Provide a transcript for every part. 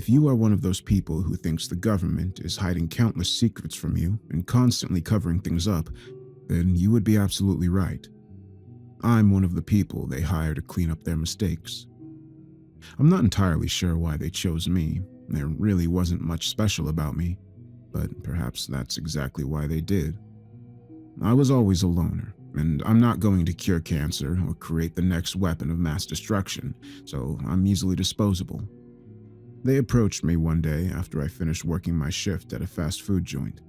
If you are one of those people who thinks the government is hiding countless secrets from you and constantly covering things up, then you would be absolutely right. I'm one of the people they hire to clean up their mistakes. I'm not entirely sure why they chose me. There really wasn't much special about me, but perhaps that's exactly why they did. I was always a loner, and I'm not going to cure cancer or create the next weapon of mass destruction, so I'm easily disposable. They approached me one day after I finished working my shift at a fast food joint.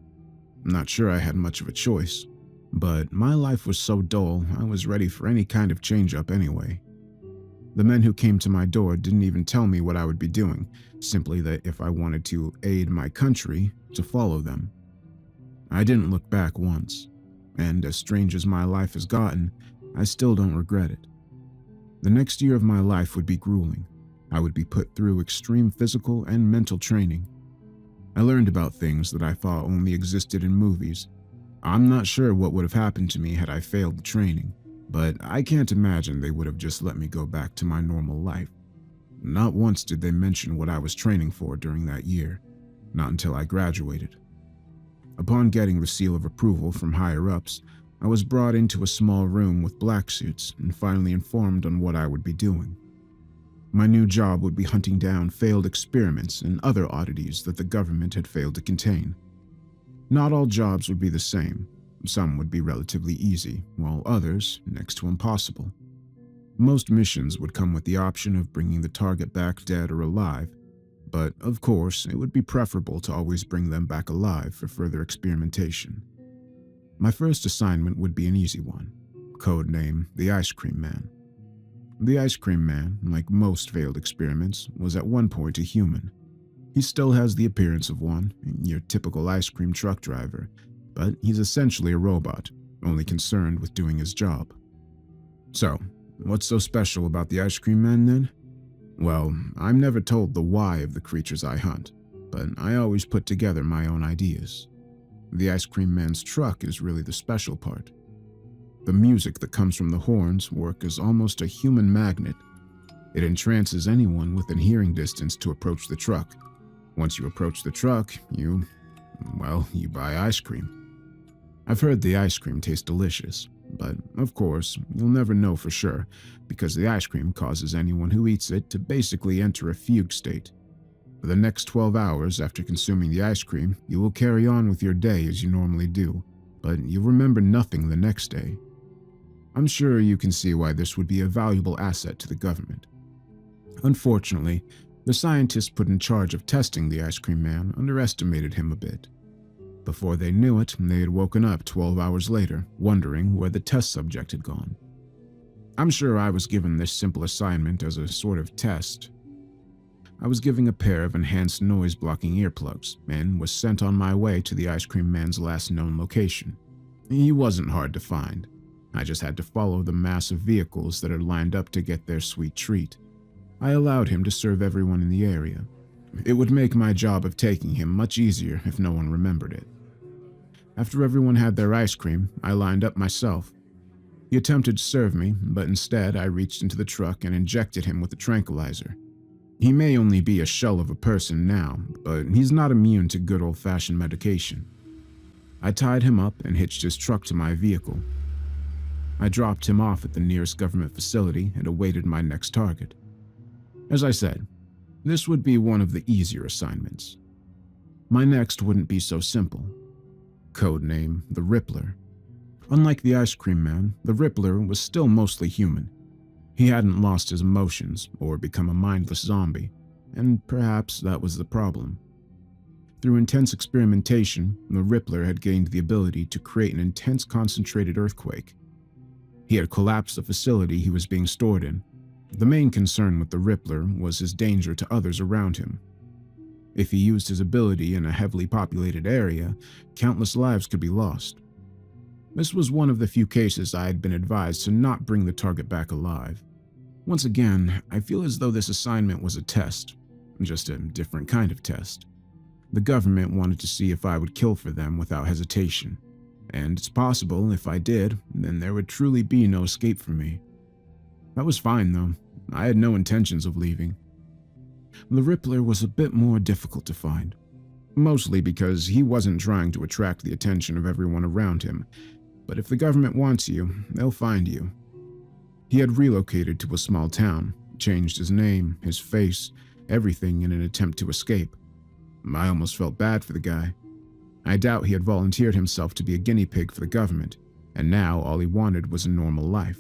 I'm not sure I had much of a choice, but my life was so dull I was ready for any kind of change-up anyway. The men who came to my door didn't even tell me what I would be doing, simply that if I wanted to aid my country, to follow them. I didn't look back once, and as strange as my life has gotten, I still don't regret it. The next year of my life would be grueling. I would be put through extreme physical and mental training. I learned about things that I thought only existed in movies. I'm not sure what would have happened to me had I failed the training, but I can't imagine they would have just let me go back to my normal life. Not once did they mention what I was training for during that year, not until I graduated. Upon getting the seal of approval from higher-ups, I was brought into a small room with black suits and finally informed on what I would be doing. My new job would be hunting down failed experiments and other oddities that the government had failed to contain. Not all jobs would be the same. Some would be relatively easy, while others next to impossible. Most missions would come with the option of bringing the target back dead or alive, but of course, it would be preferable to always bring them back alive for further experimentation. My first assignment would be an easy one, codename the Ice Cream Man. The Ice Cream Man, like most failed experiments, was at one point a human. He still has the appearance of one, your typical ice cream truck driver, but he's essentially a robot, only concerned with doing his job. So, what's so special about the Ice Cream Man then? Well, I'm never told the why of the creatures I hunt, but I always put together my own ideas. The Ice Cream Man's truck is really the special part. The music that comes from the horns work as almost a human magnet. It entrances anyone within hearing distance to approach the truck. Once you approach the truck, you buy ice cream. I've heard the ice cream tastes delicious, but of course, you'll never know for sure because the ice cream causes anyone who eats it to basically enter a fugue state. For the next 12 hours after consuming the ice cream, you will carry on with your day as you normally do, but you'll remember nothing the next day. I'm sure you can see why this would be a valuable asset to the government. Unfortunately, the scientists put in charge of testing the Ice Cream Man underestimated him a bit. Before they knew it, they had woken up 12 hours later, wondering where the test subject had gone. I'm sure I was given this simple assignment as a sort of test. I was given a pair of enhanced noise-blocking earplugs and was sent on my way to the Ice Cream Man's last known location. He wasn't hard to find. I just had to follow the mass of vehicles that had lined up to get their sweet treat. I allowed him to serve everyone in the area. It would make my job of taking him much easier if no one remembered it. After everyone had their ice cream, I lined up myself. He attempted to serve me, but instead I reached into the truck and injected him with a tranquilizer. He may only be a shell of a person now, but he's not immune to good old-fashioned medication. I tied him up and hitched his truck to my vehicle. I dropped him off at the nearest government facility and awaited my next target. As I said, this would be one of the easier assignments. My next wouldn't be so simple. Codename the Rippler. Unlike the Ice Cream Man, the Rippler was still mostly human. He hadn't lost his emotions or become a mindless zombie, and perhaps that was the problem. Through intense experimentation, the Rippler had gained the ability to create an intense concentrated earthquake. He had collapsed the facility he was being stored in. The main concern with the Rippler was his danger to others around him. If he used his ability in a heavily populated area, countless lives could be lost. This was one of the few cases I had been advised to not bring the target back alive. Once again, I feel as though this assignment was a test, just a different kind of test. The government wanted to see if I would kill for them without hesitation, and it's possible if I did, then there would truly be no escape for me. That was fine though. I had no intentions of leaving. The Rippler was a bit more difficult to find, mostly because he wasn't trying to attract the attention of everyone around him, but if the government wants you, they'll find you. He had relocated to a small town, changed his name, his face, everything in an attempt to escape. I almost felt bad for the guy. I doubt he had volunteered himself to be a guinea pig for the government, and now all he wanted was a normal life.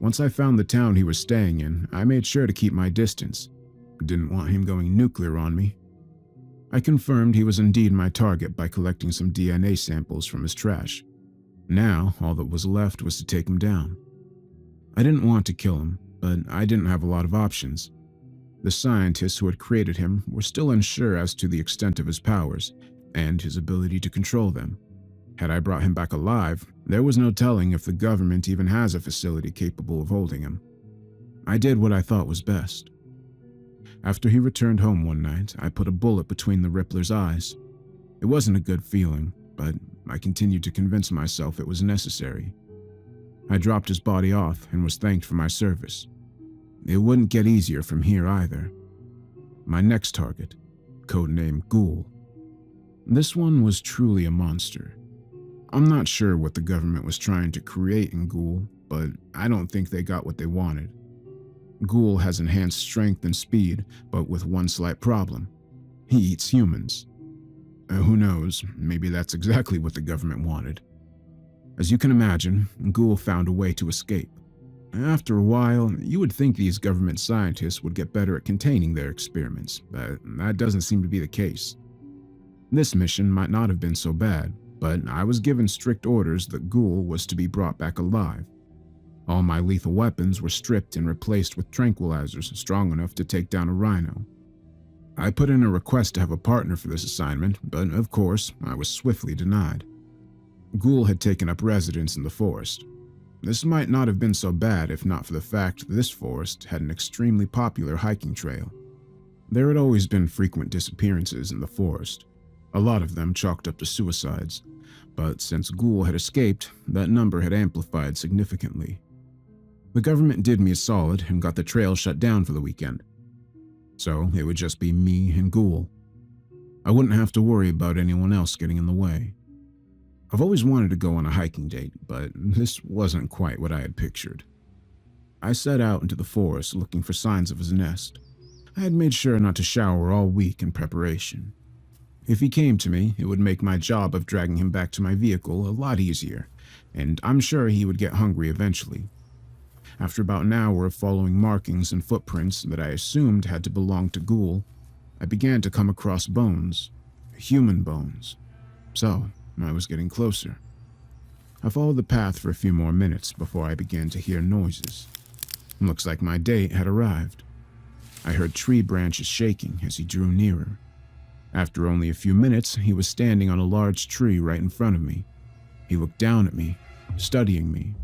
Once I found the town he was staying in, I made sure to keep my distance. Didn't want him going nuclear on me. I confirmed he was indeed my target by collecting some DNA samples from his trash. Now, all that was left was to take him down. I didn't want to kill him, but I didn't have a lot of options. The scientists who had created him were still unsure as to the extent of his powers and his ability to control them. Had I brought him back alive, there was no telling if the government even has a facility capable of holding him. I did what I thought was best. After he returned home one night, I put a bullet between the Rippler's eyes. It wasn't a good feeling, but I continued to convince myself it was necessary. I dropped his body off and was thanked for my service. It wouldn't get easier from here either. My next target, codenamed Ghoul. This one was truly a monster. I'm not sure what the government was trying to create in Ghoul, but I don't think they got what they wanted. Ghoul has enhanced strength and speed, but with one slight problem. He eats humans. Who knows, maybe that's exactly what the government wanted. As you can imagine, Ghoul found a way to escape. After a while, you would think these government scientists would get better at containing their experiments, but that doesn't seem to be the case. This mission might not have been so bad, but I was given strict orders that Ghoul was to be brought back alive. All my lethal weapons were stripped and replaced with tranquilizers strong enough to take down a rhino. I put in a request to have a partner for this assignment, but of course, I was swiftly denied. Ghoul had taken up residence in the forest. This might not have been so bad if not for the fact that this forest had an extremely popular hiking trail. There had always been frequent disappearances in the forest, a lot of them chalked up to suicides, but since Ghoul had escaped, that number had amplified significantly. The government did me a solid and got the trail shut down for the weekend. So it would just be me and Ghoul. I wouldn't have to worry about anyone else getting in the way. I've always wanted to go on a hiking date, but this wasn't quite what I had pictured. I set out into the forest looking for signs of his nest. I had made sure not to shower all week in preparation. If he came to me, it would make my job of dragging him back to my vehicle a lot easier, and I'm sure he would get hungry eventually. After about an hour of following markings and footprints that I assumed had to belong to Ghoul, I began to come across bones, human bones. So, I was getting closer. I followed the path for a few more minutes before I began to hear noises. Looks like my date had arrived. I heard tree branches shaking as he drew nearer. After only a few minutes, he was standing on a large tree right in front of me. He looked down at me, studying me.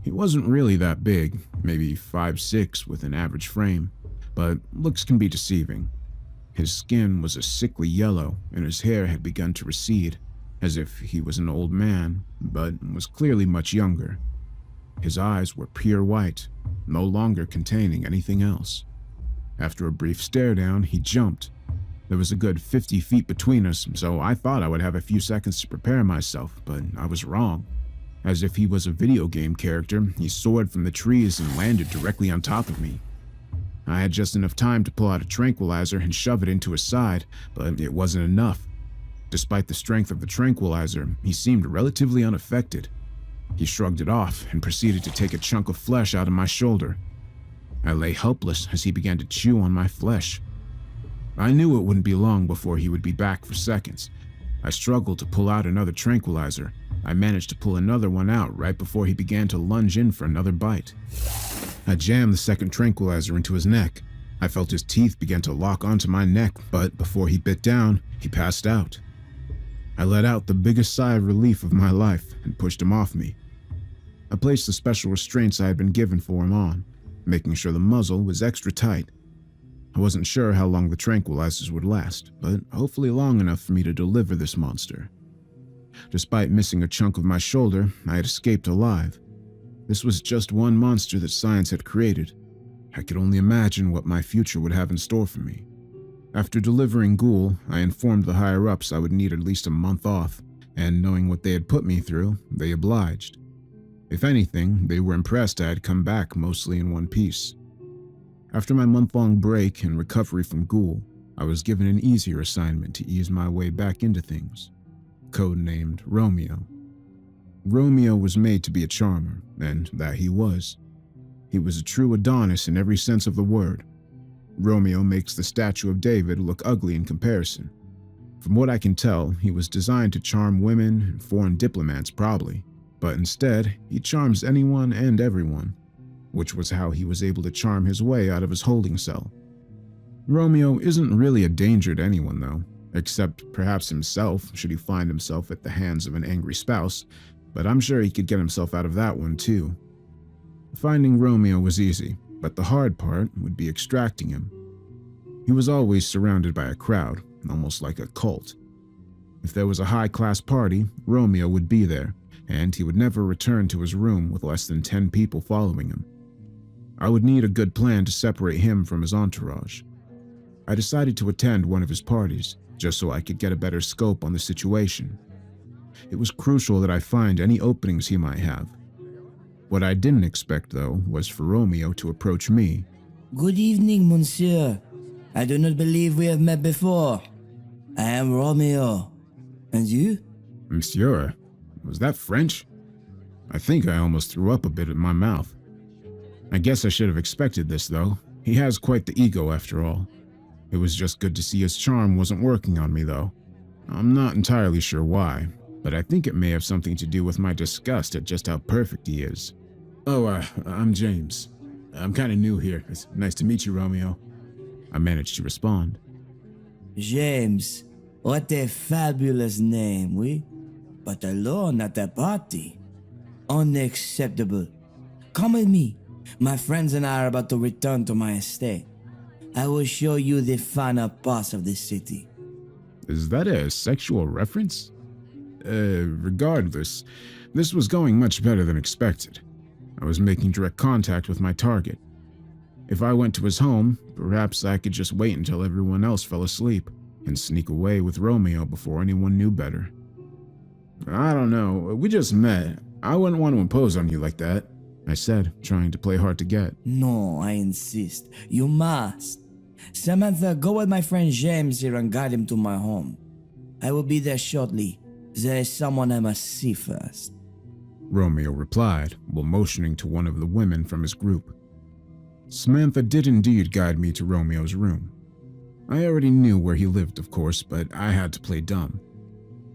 He wasn't really that big, maybe 5'6" with an average frame, but looks can be deceiving. His skin was a sickly yellow, and his hair had begun to recede, as if he was an old man, but was clearly much younger. His eyes were pure white, no longer containing anything else. After a brief stare down, he jumped. There was a good 50 feet between us, so I thought I would have a few seconds to prepare myself, but I was wrong. As if he was a video game character, he soared from the trees and landed directly on top of me. I had just enough time to pull out a tranquilizer and shove it into his side, but it wasn't enough. Despite the strength of the tranquilizer, he seemed relatively unaffected. He shrugged it off and proceeded to take a chunk of flesh out of my shoulder. I lay helpless as he began to chew on my flesh. I knew it wouldn't be long before he would be back for seconds. I struggled to pull out another tranquilizer. I managed to pull another one out right before he began to lunge in for another bite. I jammed the second tranquilizer into his neck. I felt his teeth begin to lock onto my neck, but before he bit down, he passed out. I let out the biggest sigh of relief of my life and pushed him off me. I placed the special restraints I had been given for him on, making sure the muzzle was extra tight. I wasn't sure how long the tranquilizers would last, but hopefully long enough for me to deliver this monster. Despite missing a chunk of my shoulder, I had escaped alive. This was just one monster that science had created. I could only imagine what my future would have in store for me. After delivering Ghoul, I informed the higher-ups I would need at least a month off, and knowing what they had put me through, they obliged. If anything, they were impressed I had come back mostly in one piece. After my month-long break and recovery from Ghoul, I was given an easier assignment to ease my way back into things, codenamed Romeo. Romeo was made to be a charmer, and that he was. He was a true Adonis in every sense of the word. Romeo makes the statue of David look ugly in comparison. From what I can tell, he was designed to charm women and foreign diplomats probably, but instead, he charms anyone and everyone, which was how he was able to charm his way out of his holding cell. Romeo isn't really a danger to anyone though, except perhaps himself should he find himself at the hands of an angry spouse, but I'm sure he could get himself out of that one too. Finding Romeo was easy, but the hard part would be extracting him. He was always surrounded by a crowd, almost like a cult. If there was a high-class party, Romeo would be there, and he would never return to his room with less than 10 people following him. I would need a good plan to separate him from his entourage. I decided to attend one of his parties, just so I could get a better scope on the situation. It was crucial that I find any openings he might have. What I didn't expect, though, was for Romeo to approach me. Good evening, monsieur. I do not believe we have met before. I am Romeo. And you? Monsieur, was that French? I think I almost threw up a bit in my mouth. I guess I should have expected this, though. He has quite the ego, after all. It was just good to see his charm wasn't working on me, though. I'm not entirely sure why, but I think it may have something to do with my disgust at just how perfect he is. Oh, I'm James. I'm kind of new here. It's nice to meet you, Romeo. I managed to respond. James. What a fabulous name, oui? But alone at a party? Unacceptable. Come with me. My friends and I are about to return to my estate. I will show you the finer parts of this city. Is that a sexual reference? Regardless, this was going much better than expected. I was making direct contact with my target. If I went to his home, perhaps I could just wait until everyone else fell asleep and sneak away with Romeo before anyone knew better. I don't know, we just met. I wouldn't want to impose on you like that, I said, trying to play hard to get. No, I insist. You must. Samantha, go with my friend James here and guide him to my home. I will be there shortly. There is someone I must see first. Romeo replied, while motioning to one of the women from his group. Samantha did indeed guide me to Romeo's room. I already knew where he lived, of course, but I had to play dumb.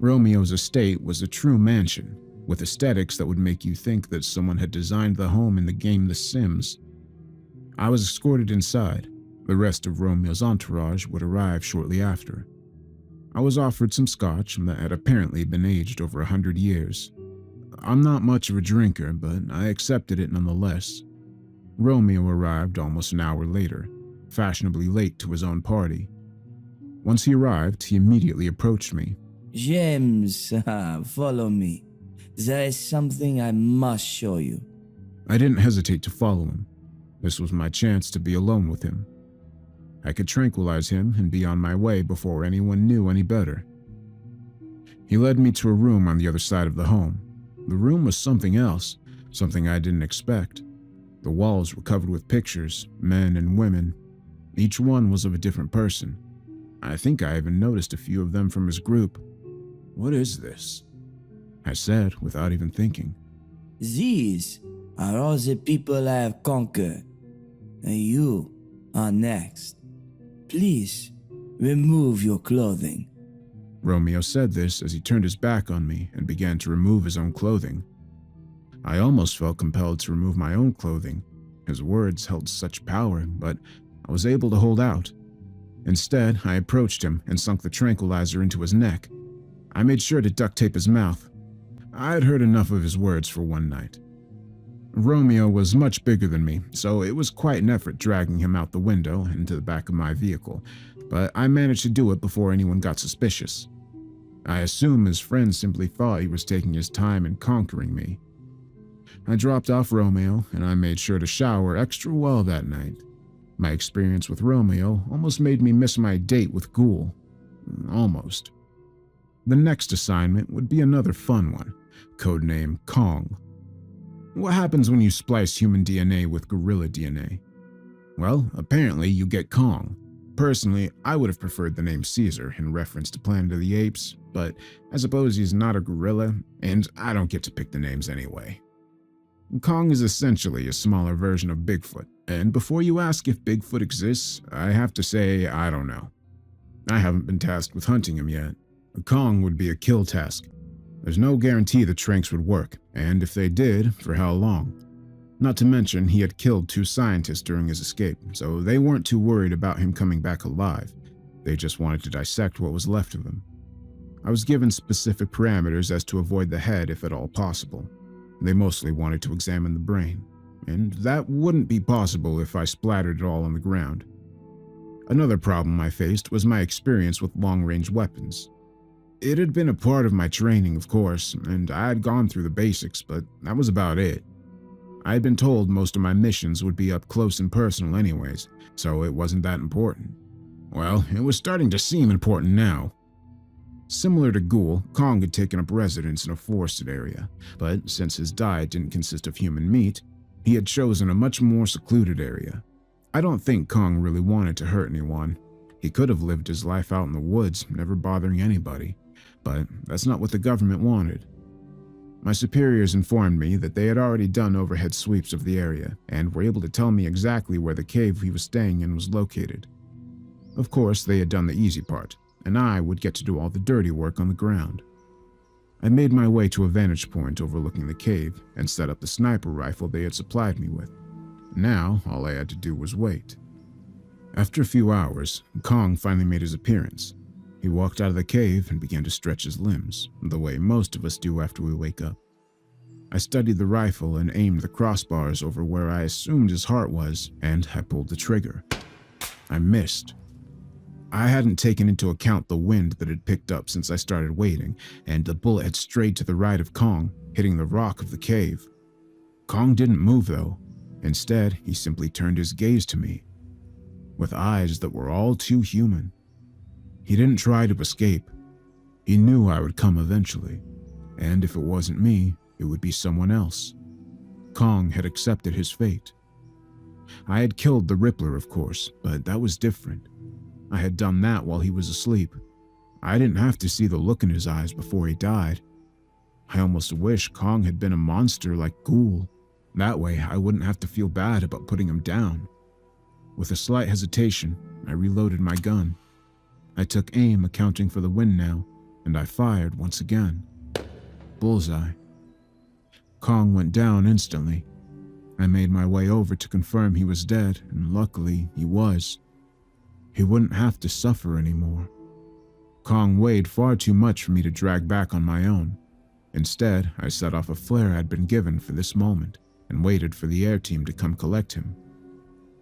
Romeo's estate was a true mansion, with aesthetics that would make you think that someone had designed the home in the game The Sims. I was escorted inside. The rest of Romeo's entourage would arrive shortly after. I was offered some scotch that had apparently been aged over 100 years. I'm not much of a drinker, but I accepted it nonetheless. Romeo arrived almost an hour later, fashionably late to his own party. Once he arrived, he immediately approached me. James, follow me. There is something I must show you. I didn't hesitate to follow him. This was my chance to be alone with him. I could tranquilize him and be on my way before anyone knew any better. He led me to a room on the other side of the home. The room was something else, something I didn't expect. The walls were covered with pictures, men and women. Each one was of a different person. I think I even noticed a few of them from his group. What is this? I said without even thinking. These are all the people I have conquered. And you are next. Please, remove your clothing. Romeo said this as he turned his back on me and began to remove his own clothing. I almost felt compelled to remove my own clothing. His words held such power, but I was able to hold out. Instead, I approached him and sunk the tranquilizer into his neck. I made sure to duct tape his mouth. I had heard enough of his words for one night. Romeo was much bigger than me, so it was quite an effort dragging him out the window into the back of my vehicle, but I managed to do it before anyone got suspicious. I assume his friends simply thought he was taking his time in conquering me. I dropped off Romeo, and I made sure to shower extra well that night. My experience with Romeo almost made me miss my date with Ghoul. Almost. The next assignment would be another fun one, codename Kong. What happens when you splice human DNA with gorilla DNA? Well, apparently you get Kong. Personally, I would have preferred the name Caesar in reference to Planet of the Apes, but I suppose he's not a gorilla, and I don't get to pick the names anyway. Kong is essentially a smaller version of Bigfoot, and before you ask if Bigfoot exists, I have to say I don't know. I haven't been tasked with hunting him yet. Kong would be a kill task. There's no guarantee the tranks would work, and if they did, for how long? Not to mention, he had killed 2 scientists during his escape, so they weren't too worried about him coming back alive. They just wanted to dissect what was left of him. I was given specific parameters as to avoid the head if at all possible. They mostly wanted to examine the brain, and that wouldn't be possible if I splattered it all on the ground. Another problem I faced was my experience with long-range weapons. It had been a part of my training, of course, and I had gone through the basics, but that was about it. I had been told most of my missions would be up close and personal anyways, so it wasn't that important. Well, it was starting to seem important now. Similar to Ghoul, Kong had taken up residence in a forested area, but since his diet didn't consist of human meat, he had chosen a much more secluded area. I don't think Kong really wanted to hurt anyone. He could have lived his life out in the woods, never bothering anybody, but that's not what the government wanted. My superiors informed me that they had already done overhead sweeps of the area and were able to tell me exactly where the cave he was staying in was located. Of course, they had done the easy part, and I would get to do all the dirty work on the ground. I made my way to a vantage point overlooking the cave and set up the sniper rifle they had supplied me with. Now, all I had to do was wait. After a few hours, Kong finally made his appearance. He walked out of the cave and began to stretch his limbs, the way most of us do after we wake up. I studied the rifle and aimed the crossbars over where I assumed his heart was, and I pulled the trigger. I missed. I hadn't taken into account the wind that had picked up since I started waiting, and the bullet had strayed to the right of Kong, hitting the rock of the cave. Kong didn't move though. Instead, he simply turned his gaze to me, with eyes that were all too human. He didn't try to escape. He knew I would come eventually, and if it wasn't me, it would be someone else. Kong had accepted his fate. I had killed the Rippler, of course, but that was different. I had done that while he was asleep. I didn't have to see the look in his eyes before he died. I almost wish Kong had been a monster like Ghoul. That way, I wouldn't have to feel bad about putting him down. With a slight hesitation, I reloaded my gun. I took aim, accounting for the wind now, and I fired once again. Bullseye. Kong went down instantly. I made my way over to confirm he was dead, and luckily he was. He wouldn't have to suffer anymore. Kong weighed far too much for me to drag back on my own. Instead, I set off a flare I'd been given for this moment and waited for the air team to come collect him.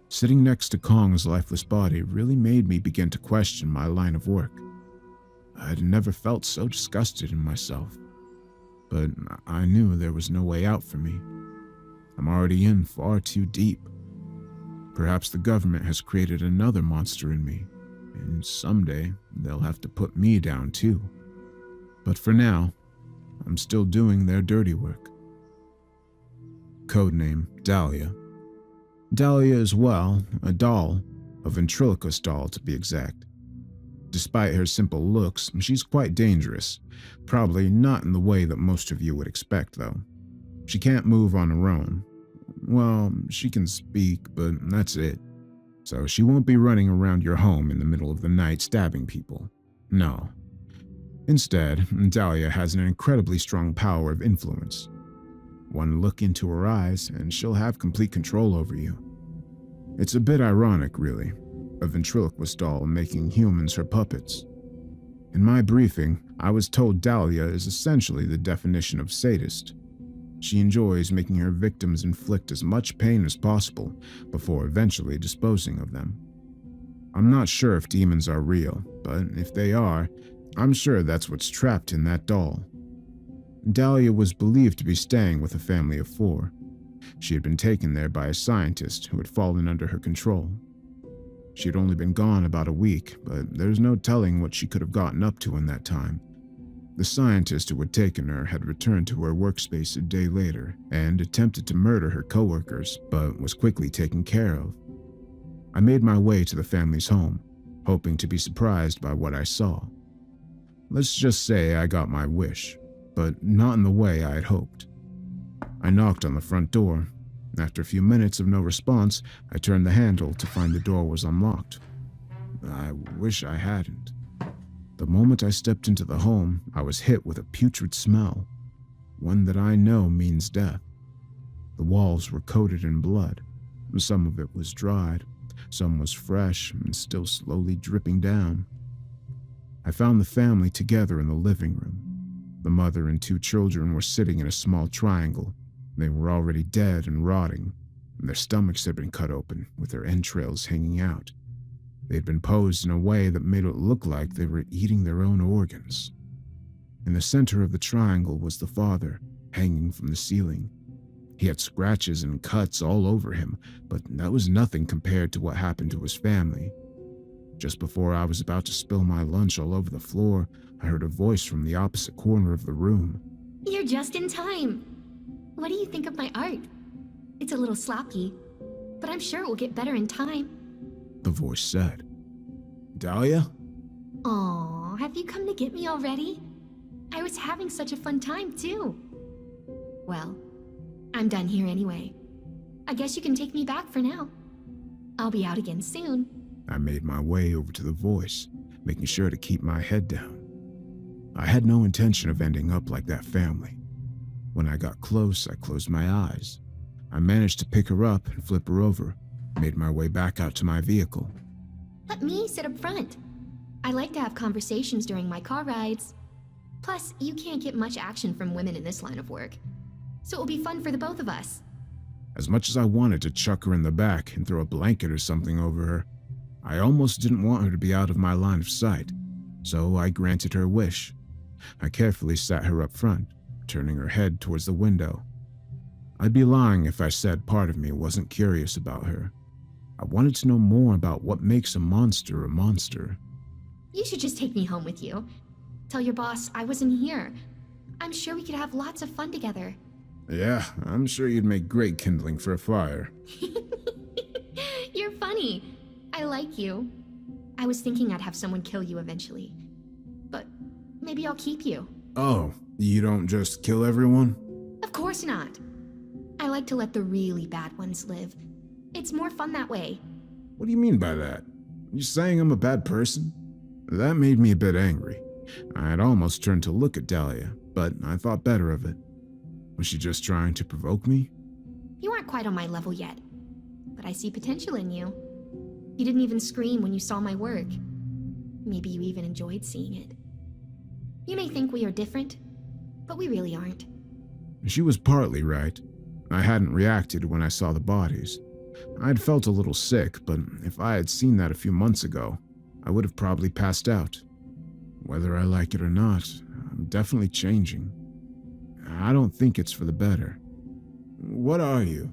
Sitting next to Kong's lifeless body really made me begin to question my line of work. I'd never felt so disgusted in myself, but I knew there was no way out for me. I'm already in far too deep. Perhaps the government has created another monster in me, and someday they'll have to put me down too. But for now, I'm still doing their dirty work. Codename Dahlia. Dahlia is, well, a doll, a ventriloquist doll to be exact. Despite her simple looks, she's quite dangerous, probably not in the way that most of you would expect though. She can't move on her own. Well, she can speak, but that's it. So she won't be running around your home in the middle of the night stabbing people. No. Instead, Dahlia has an incredibly strong power of influence. One look into her eyes and she'll have complete control over you. It's a bit ironic, really, a ventriloquist doll making humans her puppets. In my briefing, I was told Dahlia is essentially the definition of sadist. She enjoys making her victims inflict as much pain as possible before eventually disposing of them. I'm not sure if demons are real, but if they are, I'm sure that's what's trapped in that doll. Dahlia was believed to be staying with a family of 4. She had been taken there by a scientist who had fallen under her control. She had only been gone about a week, but there's no telling what she could have gotten up to in that time. The scientist who had taken her had returned to her workspace a day later and attempted to murder her coworkers, but was quickly taken care of. I made my way to the family's home, hoping to be surprised by what I saw. Let's just say I got my wish, but not in the way I had hoped. I knocked on the front door. After a few minutes of no response, I turned the handle to find the door was unlocked. I wish I hadn't. The moment I stepped into the home, I was hit with a putrid smell, one that I know means death. The walls were coated in blood. Some of it was dried, some was fresh and still slowly dripping down. I found the family together in the living room. The mother and 2 children were sitting in a small triangle. They were already dead and rotting, and their stomachs had been cut open, with their entrails hanging out. They had been posed in a way that made it look like they were eating their own organs. In the center of the triangle was the father, hanging from the ceiling. He had scratches and cuts all over him, but that was nothing compared to what happened to his family. Just before I was about to spill my lunch all over the floor, I heard a voice from the opposite corner of the room. You're just in time. What do you think of my art? It's a little sloppy, but I'm sure it will get better in time. The voice said. Dahlia? Aw, have you come to get me already? I was having such a fun time, too. Well, I'm done here anyway. I guess you can take me back for now. I'll be out again soon. I made my way over to the voice, making sure to keep my head down. I had no intention of ending up like that family. When I got close, I closed my eyes. I managed to pick her up and flip her over, made my way back out to my vehicle. Let me sit up front. I like to have conversations during my car rides. Plus, you can't get much action from women in this line of work. So it'll be fun for the both of us. As much as I wanted to chuck her in the back and throw a blanket or something over her, I almost didn't want her to be out of my line of sight, so I granted her wish. I carefully sat her up front, turning her head towards the window. I'd be lying if I said part of me wasn't curious about her. I wanted to know more about what makes a monster a monster. You should just take me home with you. Tell your boss I wasn't here. I'm sure we could have lots of fun together. Yeah, I'm sure you'd make great kindling for a fire. You're funny. I like you. I was thinking I'd have someone kill you eventually. But maybe I'll keep you. Oh, you don't just kill everyone? Of course not. I like to let the really bad ones live. It's more fun that way. What do you mean by that? You saying I'm a bad person? That made me a bit angry. I had almost turned to look at Dahlia, but I thought better of it. Was she just trying to provoke me? You aren't quite on my level yet, but I see potential in you. You didn't even scream when you saw my work. Maybe you even enjoyed seeing it. You may think we are different, but we really aren't. She was partly right. I hadn't reacted when I saw the bodies. I'd felt a little sick, but if I had seen that a few months ago, I would have probably passed out. Whether I like it or not, I'm definitely changing. I don't think it's for the better. What are you?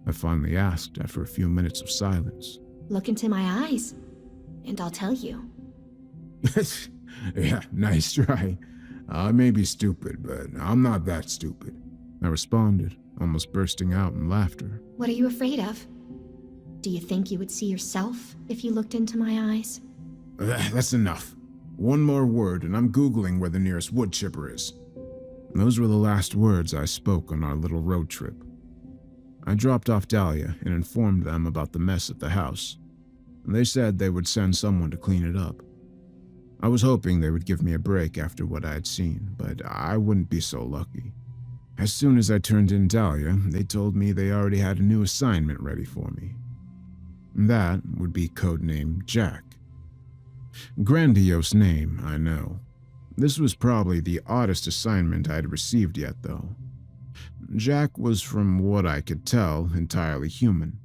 I finally asked after a few minutes of silence. Look into my eyes, and I'll tell you. Yeah, nice try. I may be stupid, but I'm not that stupid. I responded, almost bursting out in laughter. What are you afraid of? Do you think you would see yourself if you looked into my eyes? That's enough. One more word and I'm Googling where the nearest wood chipper is. Those were the last words I spoke on our little road trip. I dropped off Dahlia and informed them about the mess at the house. They said they would send someone to clean it up. I was hoping they would give me a break after what I had seen, but I wouldn't be so lucky. As soon as I turned in Dahlia, they told me they already had a new assignment ready for me. That would be codenamed Jack. Grandiose name, I know. This was probably the oddest assignment I had received yet, though. Jack was, from what I could tell, entirely human.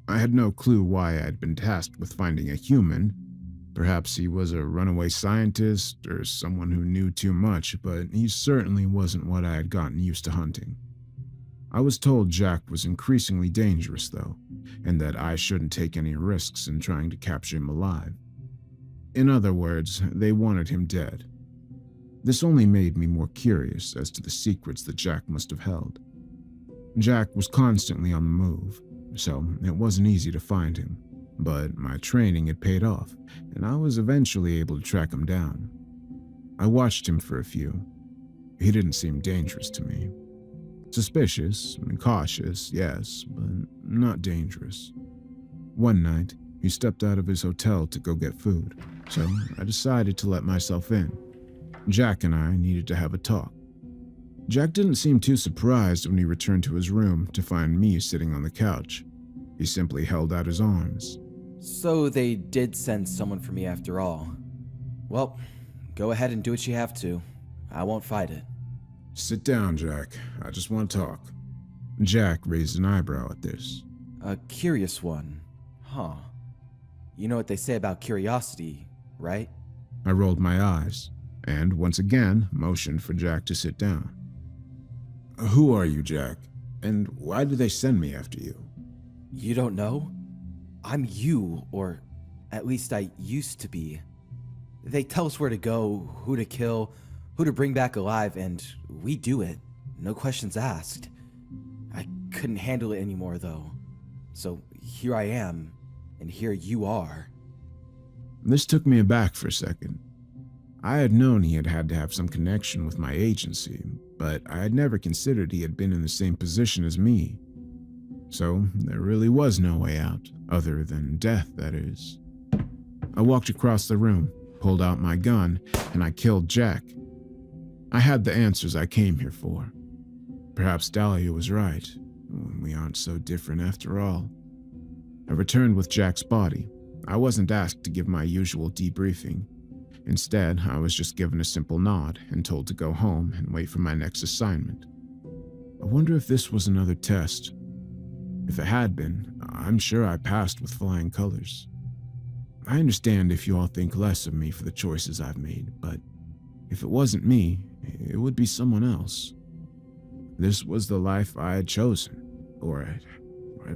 I had no clue why I had been tasked with finding a human, Perhaps he was a runaway scientist or someone who knew too much, but he certainly wasn't what I had gotten used to hunting. I was told Jack was increasingly dangerous, though, and that I shouldn't take any risks in trying to capture him alive. In other words, they wanted him dead. This only made me more curious as to the secrets that Jack must have held. Jack was constantly on the move, so it wasn't easy to find him, but my training had paid off, and I was eventually able to track him down. I watched him for a few. He didn't seem dangerous to me. Suspicious and cautious, yes, but not dangerous. One night, he stepped out of his hotel to go get food, so I decided to let myself in. Jack and I needed to have a talk. Jack didn't seem too surprised when he returned to his room to find me sitting on the couch. He simply held out his arms. So they did send someone for me after all. Well, go ahead and do what you have to. I won't fight it. Sit down, Jack. I just want to talk. Jack raised an eyebrow at this. A curious one, huh? You know what they say about curiosity, right? I rolled my eyes, and once again motioned for Jack to sit down. Who are you, Jack? And why did they send me after you? You don't know? I'm you, or at least I used to be. They tell us where to go, who to kill, who to bring back alive, and we do it. No questions asked. I couldn't handle it anymore, though. So here I am, and here you are. This took me aback for a second. I had known he had had to have some connection with my agency, but I had never considered he had been in the same position as me. So there really was no way out, other than death, that is. I walked across the room, pulled out my gun, and I killed Jack. I had the answers I came here for. Perhaps Dahlia was right. We aren't so different after all. I returned with Jack's body. I wasn't asked to give my usual debriefing. Instead, I was just given a simple nod and told to go home and wait for my next assignment. I wonder if this was another test. If it had been, I'm sure I passed with flying colors. I understand if you all think less of me for the choices I've made, but if it wasn't me, it would be someone else. This was the life I had chosen, or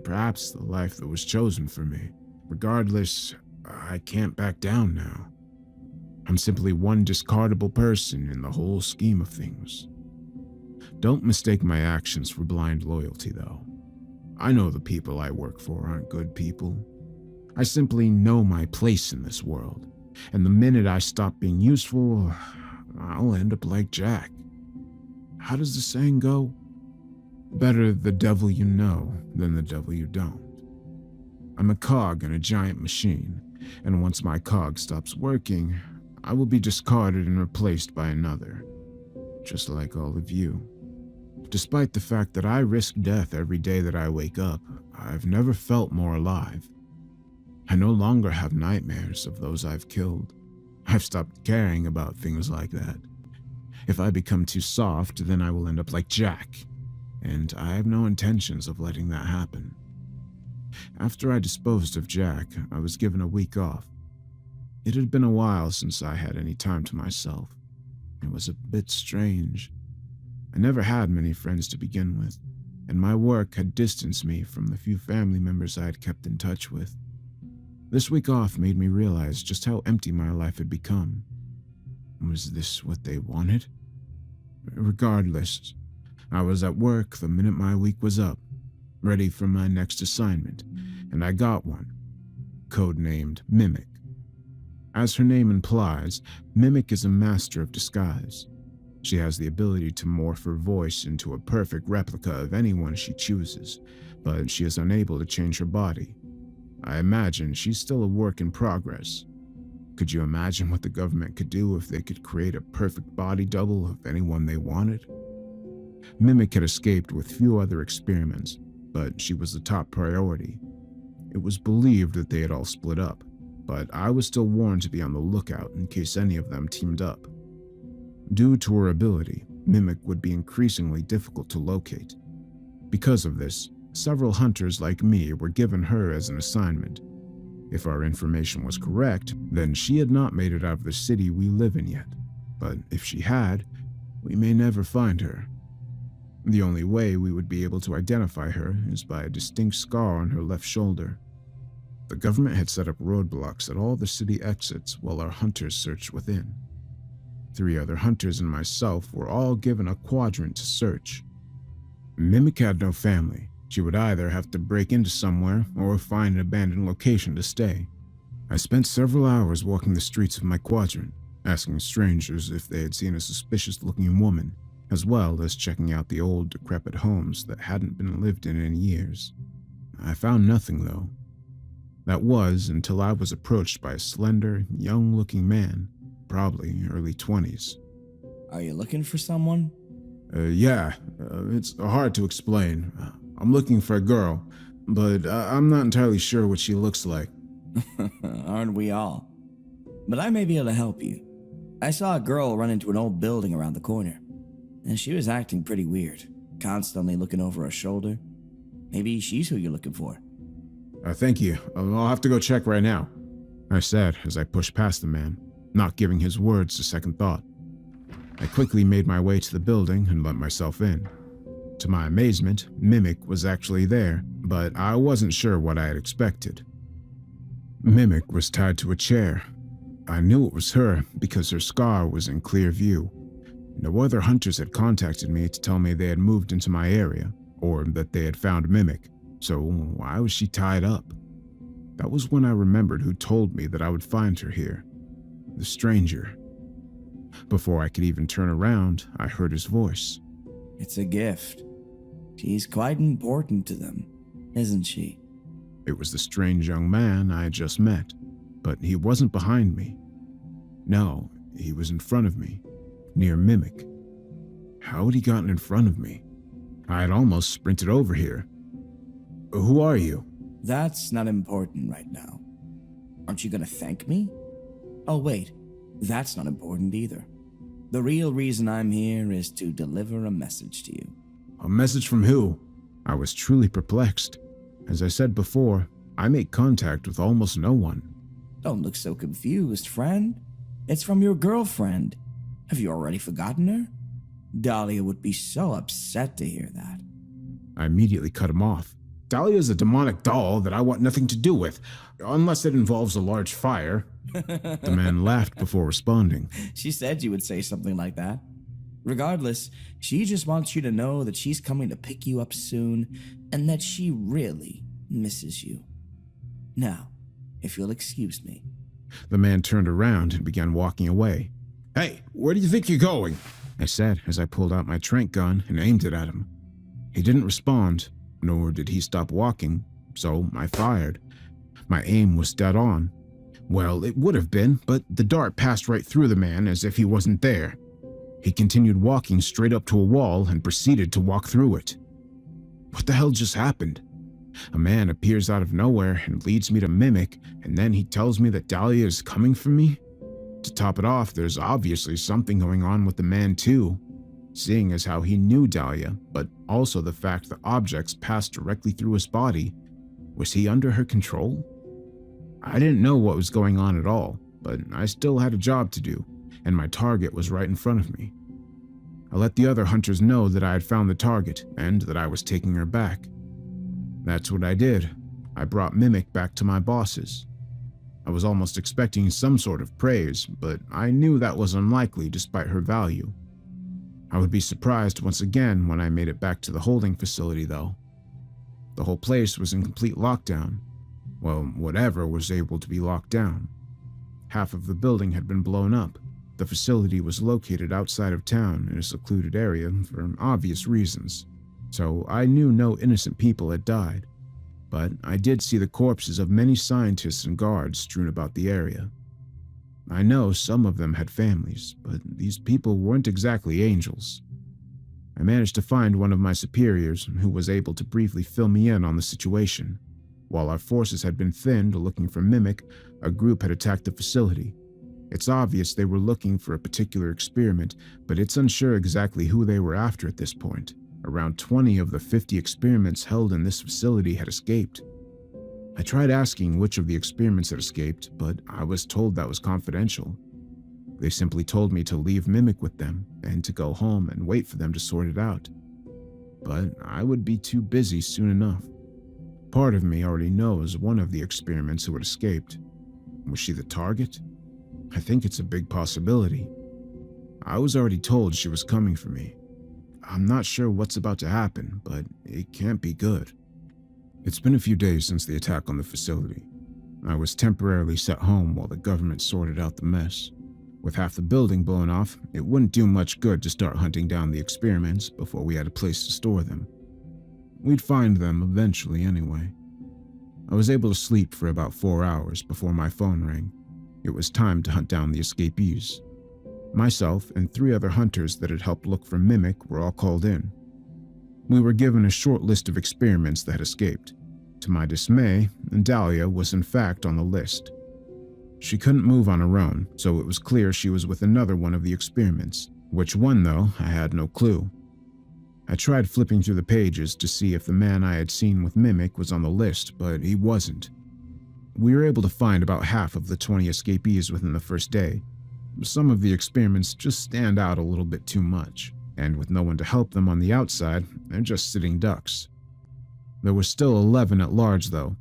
perhaps the life that was chosen for me. Regardless, I can't back down now. I'm simply one discardable person in the whole scheme of things. Don't mistake my actions for blind loyalty, though. I know the people I work for aren't good people. I simply know my place in this world, and the minute I stop being useful, I'll end up like Jack. How does the saying go? Better the devil you know than the devil you don't. I'm a cog in a giant machine, and once my cog stops working, I will be discarded and replaced by another, just like all of you. Despite the fact that I risk death every day that I wake up, I've never felt more alive. I no longer have nightmares of those I've killed. I've stopped caring about things like that. If I become too soft, then I will end up like Jack, and I have no intentions of letting that happen. After I disposed of Jack, I was given a week off. It had been a while since I had any time to myself. It was a bit strange. I never had many friends to begin with, and my work had distanced me from the few family members I had kept in touch with. This week off made me realize just how empty my life had become. Was this what they wanted? Regardless, I was at work the minute my week was up, ready for my next assignment, and I got one, codenamed Mimic. As her name implies, Mimic is a master of disguise. She has the ability to morph her voice into a perfect replica of anyone she chooses, but she is unable to change her body. I imagine she's still a work in progress. Could you imagine what the government could do if they could create a perfect body double of anyone they wanted? Mimic had escaped with few other experiments, but she was the top priority. It was believed that they had all split up, but I was still warned to be on the lookout in case any of them teamed up. Due to her ability, Mimic would be increasingly difficult to locate. Because of this, several hunters like me were given her as an assignment. If our information was correct, then she had not made it out of the city we live in yet. But if she had, we may never find her. The only way we would be able to identify her is by a distinct scar on her left shoulder. The government had set up roadblocks at all the city exits while our hunters searched within. 3 other hunters and myself were all given a quadrant to search. Mimic had no family. She would either have to break into somewhere or find an abandoned location to stay. I spent several hours walking the streets of my quadrant, asking strangers if they had seen a suspicious-looking woman, as well as checking out the old, decrepit homes that hadn't been lived in years. I found nothing, though. That was until I was approached by a slender, young-looking man, probably early 20s. Are you looking for someone? Yeah, it's hard to explain. I'm looking for a girl, but I'm not entirely sure what she looks like. Aren't we all? But I may be able to help you. I saw a girl run into an old building around the corner, and she was acting pretty weird, constantly looking over her shoulder. Maybe she's who you're looking for. Thank you. I'll have to go check right now, I said as I pushed past the man, not giving his words a second thought. I quickly made my way to the building and let myself in. To my amazement, Mimic was actually there, but I wasn't sure what I had expected. Mimic was tied to a chair. I knew it was her because her scar was in clear view. No other hunters had contacted me to tell me they had moved into my area, or that they had found Mimic, so why was she tied up? That was when I remembered who told me that I would find her here. The stranger. Before I could even turn around, I heard his voice. It's a gift. She's quite important to them, isn't she? It was the strange young man I had just met, but he wasn't behind me. No, he was in front of me, near Mimic. How had he gotten in front of me? I had almost sprinted over here. Who are you? That's not important right now. Aren't you gonna thank me? Oh wait, that's not important either. The real reason I'm here is to deliver a message to you. A message from who? I was truly perplexed. As I said before, I make contact with almost no one. Don't look so confused, friend. It's from your girlfriend. Have you already forgotten her? Dahlia would be so upset to hear that. I immediately cut him off. Dahlia's a demonic doll that I want nothing to do with, unless it involves a large fire. The man laughed before responding. She said you would say something like that. Regardless, she just wants you to know that she's coming to pick you up soon and that she really misses you. Now, if you'll excuse me. The man turned around and began walking away. Hey, where do you think you're going? I said as I pulled out my tranq gun and aimed it at him. He didn't respond, nor did he stop walking, so I fired. My aim was dead on. Well, it would have been, but the dart passed right through the man as if he wasn't there. He continued walking straight up to a wall and proceeded to walk through it. What the hell just happened? A man appears out of nowhere and leads me to Mimic, and then he tells me that Dahlia is coming for me? To top it off, there's obviously something going on with the man too, seeing as how he knew Dahlia, but also the fact that objects passed directly through his body. Was he under her control? I didn't know what was going on at all, but I still had a job to do, and my target was right in front of me. I let the other hunters know that I had found the target and that I was taking her back. That's what I did. I brought Mimic back to my bosses. I was almost expecting some sort of praise, but I knew that was unlikely despite her value. I would be surprised once again when I made it back to the holding facility, though. The whole place was in complete lockdown. Well, whatever was able to be locked down. Half of the building had been blown up. The facility was located outside of town in a secluded area for obvious reasons, so I knew no innocent people had died. But I did see the corpses of many scientists and guards strewn about the area. I know some of them had families, but these people weren't exactly angels. I managed to find one of my superiors who was able to briefly fill me in on the situation. While our forces had been thinned looking for Mimic, a group had attacked the facility. It's obvious they were looking for a particular experiment, but it's unsure exactly who they were after at this point. Around 20 of the 50 experiments held in this facility had escaped. I tried asking which of the experiments had escaped, but I was told that was confidential. They simply told me to leave Mimic with them and to go home and wait for them to sort it out. But I would be too busy soon enough. Part of me already knows one of the experiments who had escaped. Was she the target? I think it's a big possibility. I was already told she was coming for me. I'm not sure what's about to happen, but it can't be good. It's been a few days since the attack on the facility. I was temporarily sent home while the government sorted out the mess. With half the building blown off, it wouldn't do much good to start hunting down the experiments before we had a place to store them. We'd find them eventually anyway. I was able to sleep for about 4 hours before my phone rang. It was time to hunt down the escapees. Myself and 3 other hunters that had helped look for Mimic were all called in. We were given a short list of experiments that had escaped. To my dismay, Dahlia was in fact on the list. She couldn't move on her own, so it was clear she was with another one of the experiments. Which one, though, I had no clue. I tried flipping through the pages to see if the man I had seen with Mimic was on the list, but he wasn't. We were able to find about half of the 20 escapees within the first day. Some of the experiments just stand out a little bit too much, and with no one to help them on the outside, they're just sitting ducks. There were still 11 at large, though.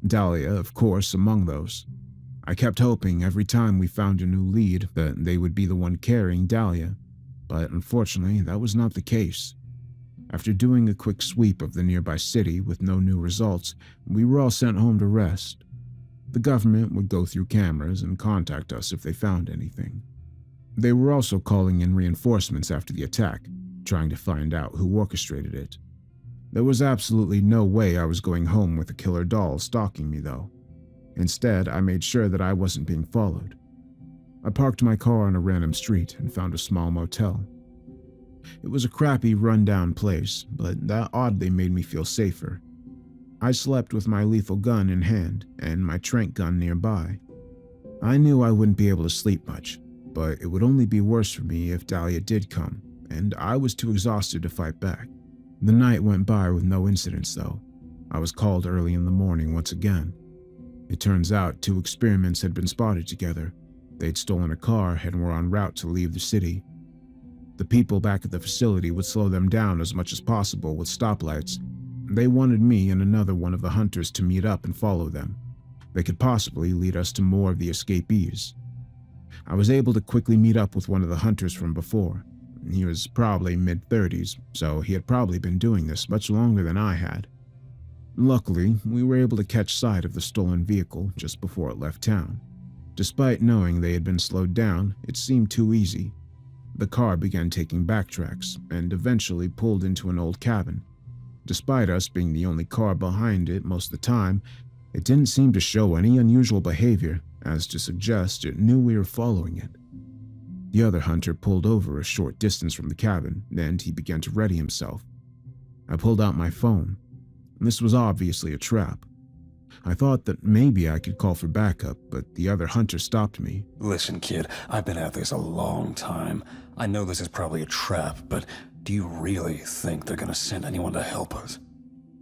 Dahlia, of course, among those. I kept hoping every time we found a new lead that they would be the one carrying Dahlia, but unfortunately that was not the case. After doing a quick sweep of the nearby city with no new results, we were all sent home to rest. The government would go through cameras and contact us if they found anything. They were also calling in reinforcements after the attack, trying to find out who orchestrated it. There was absolutely no way I was going home with a killer doll stalking me, though. Instead, I made sure that I wasn't being followed. I parked my car on a random street and found a small motel. It was a crappy, run-down place, but that oddly made me feel safer. I slept with my lethal gun in hand and my tranq gun nearby. I knew I wouldn't be able to sleep much, but it would only be worse for me if Dahlia did come, and I was too exhausted to fight back. The night went by with no incidents, though. I was called early in the morning once again. It turns out 2 experiments had been spotted together. They'd stolen a car and were en route to leave the city. The people back at the facility would slow them down as much as possible with stoplights. They wanted me and another one of the hunters to meet up and follow them. They could possibly lead us to more of the escapees. I was able to quickly meet up with one of the hunters from before. He was probably mid-30s, so he had probably been doing this much longer than I had. Luckily, we were able to catch sight of the stolen vehicle just before it left town. Despite knowing they had been slowed down, it seemed too easy. The car began taking backtracks and eventually pulled into an old cabin. Despite us being the only car behind it most of the time, it didn't seem to show any unusual behavior, as to suggest it knew we were following it. The other hunter pulled over a short distance from the cabin, and he began to ready himself. I pulled out my phone. This was obviously a trap. I thought that maybe I could call for backup, but the other hunter stopped me. Listen, kid, I've been at this a long time. I know this is probably a trap, but do you really think they're gonna send anyone to help us?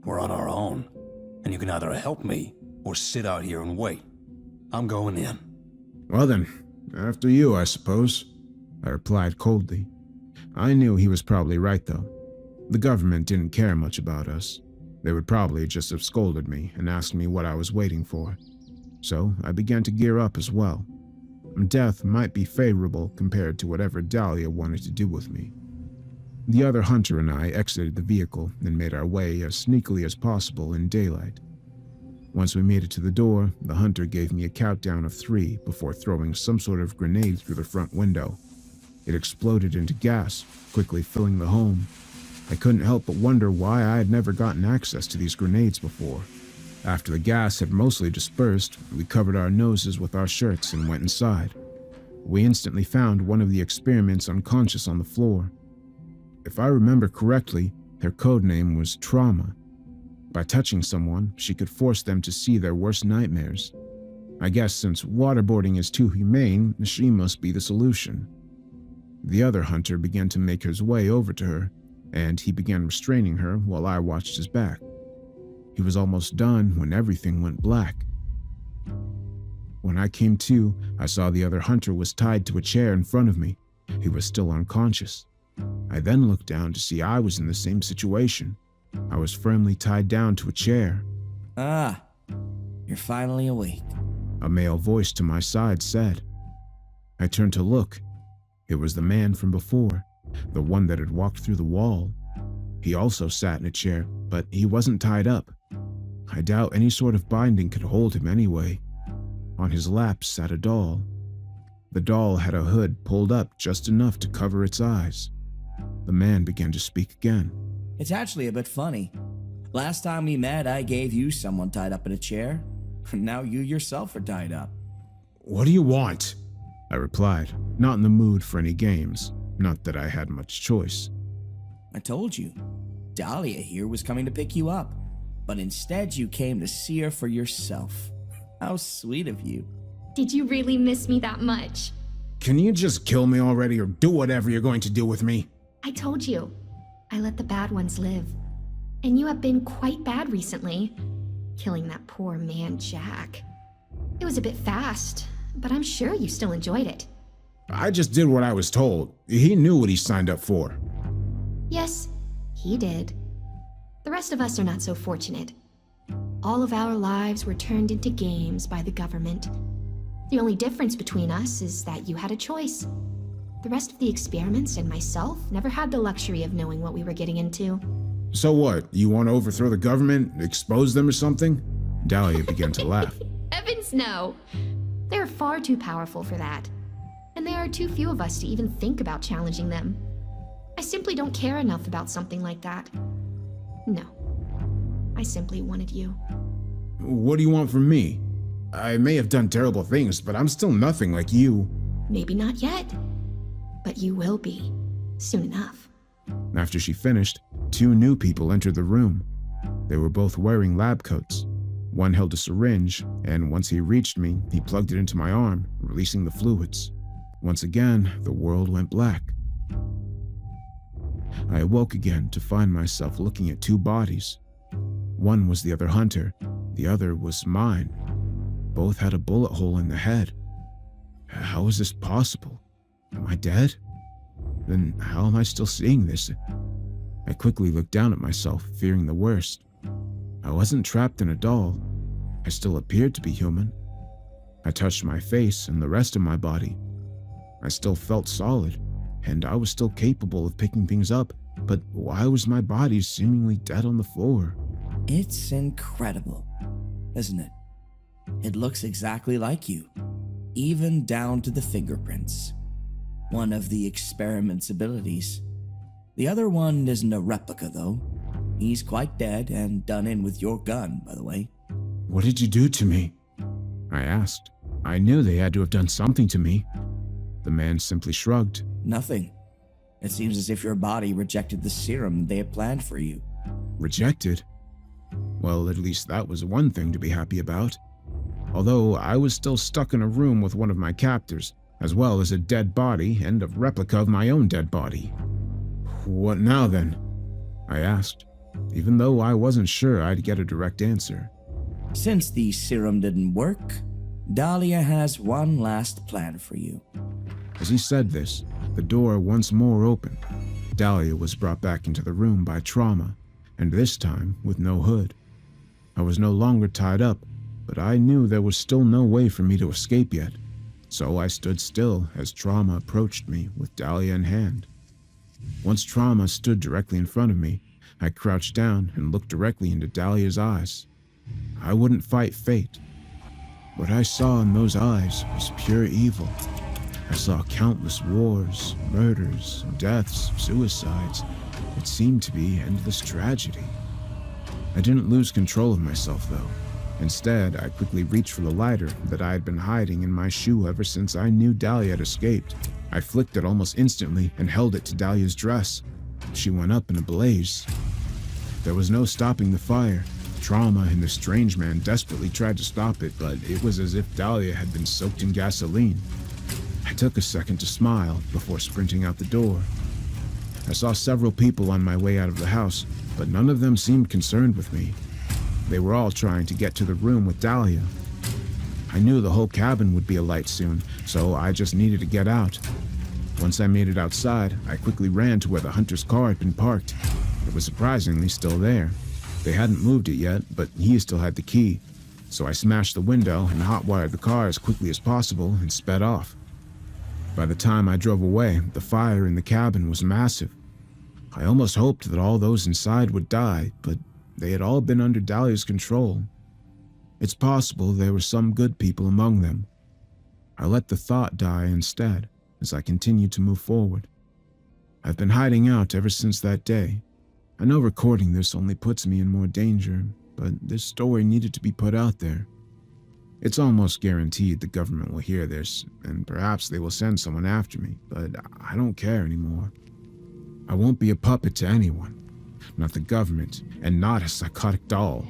We're on our own, and you can either help me or sit out here and wait. I'm going in. Well then, after you, I suppose, I replied coldly. I knew he was probably right, though. The government didn't care much about us. They would probably just have scolded me and asked me what I was waiting for. So I began to gear up as well. Death might be favorable compared to whatever Dahlia wanted to do with me. The other hunter and I exited the vehicle and made our way as sneakily as possible in daylight. Once we made it to the door, the hunter gave me a countdown of 3 before throwing some sort of grenade through the front window. It exploded into gas, quickly filling the home. I couldn't help but wonder why I had never gotten access to these grenades before. After the gas had mostly dispersed, we covered our noses with our shirts and went inside. We instantly found one of the experiments unconscious on the floor. If I remember correctly, her code name was Trauma. By touching someone, she could force them to see their worst nightmares. I guess since waterboarding is too humane, she must be the solution. The other hunter began to make his way over to her, and he began restraining her while I watched his back. He was almost done when everything went black. When I came to, I saw the other hunter was tied to a chair in front of me. He was still unconscious. I then looked down to see I was in the same situation. I was firmly tied down to a chair. Ah, you're finally awake. A male voice to my side said. I turned to look. It was the man from before, the one that had walked through the wall. He also sat in a chair, but he wasn't tied up. I doubt any sort of binding could hold him anyway. On his lap sat a doll. The doll had a hood pulled up just enough to cover its eyes. The man began to speak again. It's actually a bit funny. Last time we met, I gave you someone tied up in a chair. Now you yourself are tied up. What do you want? I replied, not in the mood for any games. Not that I had much choice. I told you, Dahlia here was coming to pick you up, but instead you came to see her for yourself. How sweet of you. Did you really miss me that much? Can you just kill me already or do whatever you're going to do with me? I told you, I let the bad ones live. And you have been quite bad recently. Killing that poor man, Jack. It was a bit fast, but I'm sure you still enjoyed it. I just did what I was told. He knew what he signed up for. Yes, he did. The rest of us are not so fortunate. All of our lives were turned into games by the government. The only difference between us is that you had a choice. The rest of the experiments and myself never had the luxury of knowing what we were getting into. So what? You want to overthrow the government? Expose them or something? Dahlia began to laugh. Heavens no! They're far too powerful for that. And there are too few of us to even think about challenging them. I simply don't care enough about something like that. No. I simply wanted you. What do you want from me? I may have done terrible things, but I'm still nothing like you. Maybe not yet. But you will be. Soon enough. After she finished, 2 new people entered the room. They were both wearing lab coats. One held a syringe, and once he reached me, he plugged it into my arm, releasing the fluids. Once again, the world went black. I awoke again to find myself looking at 2 bodies. One was the other hunter, the other was mine. Both had a bullet hole in the head. How is this possible? Am I dead? Then how am I still seeing this? I quickly looked down at myself, fearing the worst. I wasn't trapped in a doll. I still appeared to be human. I touched my face and the rest of my body. I still felt solid, and I was still capable of picking things up, but why was my body seemingly dead on the floor? It's incredible, isn't it? It looks exactly like you, even down to the fingerprints. One of the experiment's abilities. The other one isn't a replica, though. He's quite dead and done in with your gun, by the way. What did you do to me? I asked. I knew they had to have done something to me. The man simply shrugged. Nothing. It seems as if your body rejected the serum they had planned for you. Rejected? Well, at least that was one thing to be happy about. Although I was still stuck in a room with one of my captors, as well as a dead body and a replica of my own dead body. What now then? I asked, even though I wasn't sure I'd get a direct answer. Since the serum didn't work, Dahlia has one last plan for you. As he said this, the door once more opened. Dahlia was brought back into the room by Trauma, and this time with no hood. I was no longer tied up, but I knew there was still no way for me to escape yet. So I stood still as Trauma approached me with Dahlia in hand. Once Trauma stood directly in front of me, I crouched down and looked directly into Dahlia's eyes. I wouldn't fight fate. What I saw in those eyes was pure evil. I saw countless wars, murders, deaths, suicides. It seemed to be endless tragedy. I didn't lose control of myself, though. Instead, I quickly reached for the lighter that I had been hiding in my shoe ever since I knew Dahlia had escaped. I flicked it almost instantly and held it to Dahlia's dress. She went up in a blaze. There was no stopping the fire. Trauma and the strange man desperately tried to stop it, but it was as if Dahlia had been soaked in gasoline. I took a second to smile before sprinting out the door. I saw several people on my way out of the house, but none of them seemed concerned with me. They were all trying to get to the room with Dahlia. I knew the whole cabin would be alight soon, so I just needed to get out. Once I made it outside, I quickly ran to where the hunter's car had been parked. It was surprisingly still there. They hadn't moved it yet, but he still had the key. So I smashed the window and hotwired the car as quickly as possible and sped off. By the time I drove away, the fire in the cabin was massive. I almost hoped that all those inside would die, but they had all been under Dahlia's control. It's possible there were some good people among them. I let the thought die instead as I continued to move forward. I've been hiding out ever since that day. I know recording this only puts me in more danger, but this story needed to be put out there. It's almost guaranteed the government will hear this, and perhaps they will send someone after me, but I don't care anymore. I won't be a puppet to anyone, not the government, and not a psychotic doll.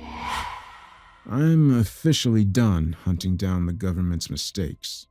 I'm officially done hunting down the government's mistakes.